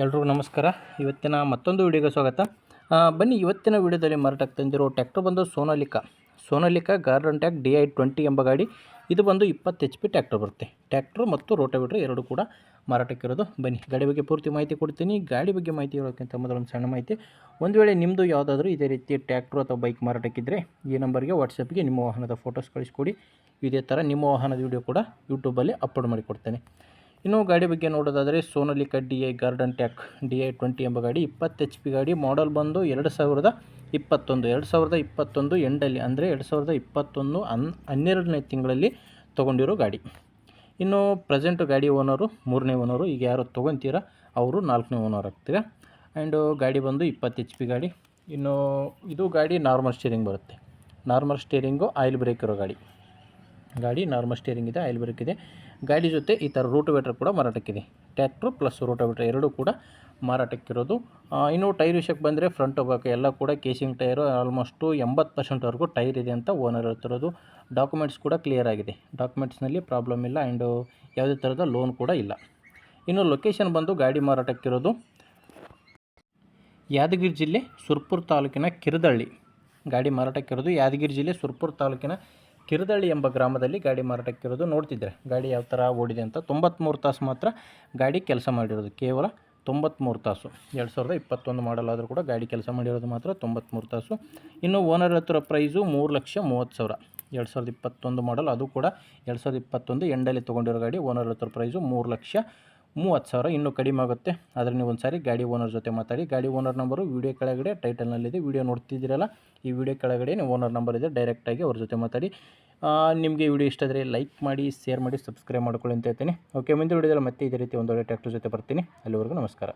ಎಲ್ರಿಗೂ ನಮಸ್ಕಾರ. ಇವತ್ತಿನ ಮತ್ತೊಂದು ವಿಡಿಯೋಗೆ ಸ್ವಾಗತ. ಬನ್ನಿ, ಇವತ್ತಿನ ವಿಡಿಯೋದಲ್ಲಿ ಮಾರಾಟಕ್ಕೆ ತಂದಿರೋ ಟ್ರ್ಯಾಕ್ಟರ್ ಬಂದು ಸೋನಾಲಿಕಾ ಗಾರ್ಡನ್ ಟ್ಯಾಕ್ DI20 ಎಂಬ ಗಾಡಿ. ಇದು ಬಂದು 20 HP ಟ್ರ್ಯಾಕ್ಟರ್ ಬರುತ್ತೆ. ಟ್ರ್ಯಾಕ್ಟರ್ ಮತ್ತು ರೋಟಾವೇಟರ್ ಎರಡು ಕೂಡ ಮಾರಾಟಕ್ಕಿರೋದು. ಬನ್ನಿ, ಗಾಡಿ ಬಗ್ಗೆ ಪೂರ್ತಿ ಮಾಹಿತಿ ಕೊಡ್ತೀನಿ. ಗಾಡಿ ಬಗ್ಗೆ ಮಾಹಿತಿ ಹೇಳೋಕ್ಕಿಂತ ಮೊದಲು ಒಂದು ಸಣ್ಣ ಮಾಹಿತಿ. ಒಂದು ವೇಳೆ ನಿಮ್ಮದು ಯಾವುದಾದ್ರೂ ಇದೇ ರೀತಿ ಟ್ರ್ಯಾಕ್ಟರ್ ಅಥವಾ ಬೈಕ್ ಮಾರಾಟಕ್ಕಿದ್ದರೆ ಈ ನಂಬರ್ಗೆ ವಾಟ್ಸಪ್ಗೆ ನಿಮ್ಮ ವಾಹನದ ಫೋಟೋಸ್ ಕಳಿಸ್ಕೊಡಿ. ಇದೇ ಥರ ನಿಮ್ಮ ವಾಹನದ ವಿಡಿಯೋ ಕೂಡ ಯೂಟ್ಯೂಬಲ್ಲಿ ಅಪ್ಲೋಡ್ ಮಾಡಿ ಕೊಡ್ತೇನೆ. ಇನ್ನು ಗಾಡಿ ಬಗ್ಗೆ ನೋಡೋದಾದರೆ ಸೋನಾಲಿಕಾ ಗಾರ್ಡನ್ ಟ್ಯಾಕ್ DI20 ಎಂಬ ಗಾಡಿ 20 HP ಗಾಡಿ. ಮಾಡಲ್ ಬಂದು 2021 ಎಂಡಲ್ಲಿ, ಅಂದರೆ 2021 12ನೇ ತಿಂಗಳಲ್ಲಿ ತೊಗೊಂಡಿರೋ ಗಾಡಿ. ಇನ್ನು ಪ್ರೆಸೆಂಟ್ ಗಾಡಿ ಓನರು 3ನೇ ಓನರು. ಈಗ ಯಾರು ತೊಗೊತೀರ ಅವರು 4ನೇ ಓನರ್ ಆಗ್ತೀರಾ. ಆ್ಯಂಡು ಗಾಡಿ ಬಂದು 20 HP ಗಾಡಿ. ಇನ್ನು ಇದು ಗಾಡಿ ನಾರ್ಮಲ್ ಸ್ಟೀರಿಂಗ್ ಬರುತ್ತೆ. ನಾರ್ಮಲ್ ಸ್ಟೀರಿಂಗು, ಆಯಿಲ್ ಬ್ರೇಕ್ ಇರೋ ಗಾಡಿ. ನಾರ್ಮಲ್ ಸ್ಟೀರಿಂಗ್ ಇದೆ, ಆಯಿಲ್ ಬ್ರೇಕ್ ಇದೆ. ಗಾಡಿ ಜೊತೆ ಈ ಥರ ರೋಟೋವೇಟರ್ ಕೂಡ ಮಾರಾಟಕ್ಕಿದೆ. ಟ್ರ್ಯಾಕ್ಟ್ರು ಪ್ಲಸ್ ರೋಟೋವೇಟರ್ ಎರಡೂ ಕೂಡ ಮಾರಾಟಕ್ಕಿರೋದು. ಇನ್ನು ಟೈರ್ ವಿಷಯಕ್ಕೆ ಬಂದರೆ ಫ್ರಂಟ್ ಬ್ಯಾಕ್ ಎಲ್ಲ ಕೂಡ ಕೇಸಿಂಗ್ ಟೈರು ಆಲ್ಮೋಸ್ಟು 80%ವರೆಗೂ ಟೈರ್ ಇದೆ ಅಂತ ಓನರ್ ಹೇಳ್ತಿರೋದು. ಡಾಕ್ಯುಮೆಂಟ್ಸ್ ಕೂಡ ಕ್ಲಿಯರ್ ಆಗಿದೆ. ಡಾಕ್ಯುಮೆಂಟ್ಸ್ನಲ್ಲಿ ಪ್ರಾಬ್ಲಮ್ ಇಲ್ಲ. ಆ್ಯಂಡು ಯಾವುದೇ ಥರದ ಲೋನ್ ಕೂಡ ಇಲ್ಲ. ಇನ್ನು ಲೊಕೇಶನ್ ಬಂದು ಗಾಡಿ ಮಾರಾಟಕ್ಕಿರೋದು ಯಾದಗಿರಿ ಜಿಲ್ಲೆ ಸುರಪುರ ತಾಲೂಕಿನ ಕಿರದಳ್ಳಿ. ಗಾಡಿ ಮಾರಾಟಕ್ಕಿರೋದು ಯಾದಗಿರಿ ಜಿಲ್ಲೆ ಸುರಪುರ ತಾಲೂಕಿನ ಕಿರದಳ್ಳಿ ಎಂಬ ಗ್ರಾಮದಲ್ಲಿ ಗಾಡಿ ಮಾರಾಟಕ್ಕಿರೋದು. ನೋಡ್ತಿದ್ರೆ ಗಾಡಿ ಯಾವ ಥರ ಓಡಿದೆ ಅಂತ. 93 ತಾಸು ಮಾತ್ರ ಗಾಡಿ ಕೆಲಸ ಮಾಡಿರೋದು. ಕೇವಲ 93 ತಾಸು. 2021 ಮಾಡಲ್ ಆದರೂ ಕೂಡ ಗಾಡಿ ಕೆಲಸ ಮಾಡಿರೋದು ಮಾತ್ರ 93 ತಾಸು. ಇನ್ನು ಓನರ್ ಹತ್ರ ಪ್ರೈಸು 3,30,000. 2021 ಮಾಡಲ್, ಅದು ಕೂಡ 2021 ಎಂಡಲ್ಲಿ ತೊಗೊಂಡಿರೋ ಗಾಡಿ. ಓನರ್ ಹತ್ರ ಪ್ರೈಸು 3,30,000. ಇನ್ನೂ ಕಡಿಮೆ ಆಗುತ್ತೆ, ಆದರೆ ನೀವು ಒಂದು ಸಾರಿ ಗಾಡಿ ಓನರ್ ಜೊತೆ ಮಾತಾಡಿ. ಗಾಡಿ ಓನರ್ ನಂಬರು ವಿಡಿಯೋ ಕೆಳಗಡೆ ಟೈಟಲ್ನಲ್ಲಿದೆ. ವಿಡಿಯೋ ನೋಡ್ತಿದ್ದೀರಲ್ಲ, ಈ ವಿಡಿಯೋ ಕೆಳಗಡೆ ಓನರ್ ನಂಬರ್ ಇದೆ. ಡೈರೆಕ್ಟಾಗಿ ಅವ್ರ ಜೊತೆ ಮಾತಾಡಿ. ನಿಮಗೆ ವಿಡಿಯೋ ಇಷ್ಟ ಆದರೆ ಲೈಕ್ ಮಾಡಿ, ಶೇರ್ ಮಾಡಿ, ಸಬ್ಸ್ಕ್ರೈಬ್ ಮಾಡ್ಕೊಳ್ಳಿ ಅಂತ ಹೇಳ್ತೀನಿ. ಓಕೆ, ಮುಂದೆ ವಿಡಿಯೋದಲ್ಲಿ ಮತ್ತೆ ಇದೇ ರೀತಿ ಒಂದೊಳ್ಳೆ ಟ್ರ್ಯಾಕ್ಟರ್ ಜೊತೆ ಬರ್ತೀನಿ. ಅಲ್ಲಿವರೆಗೂ ನಮಸ್ಕಾರ.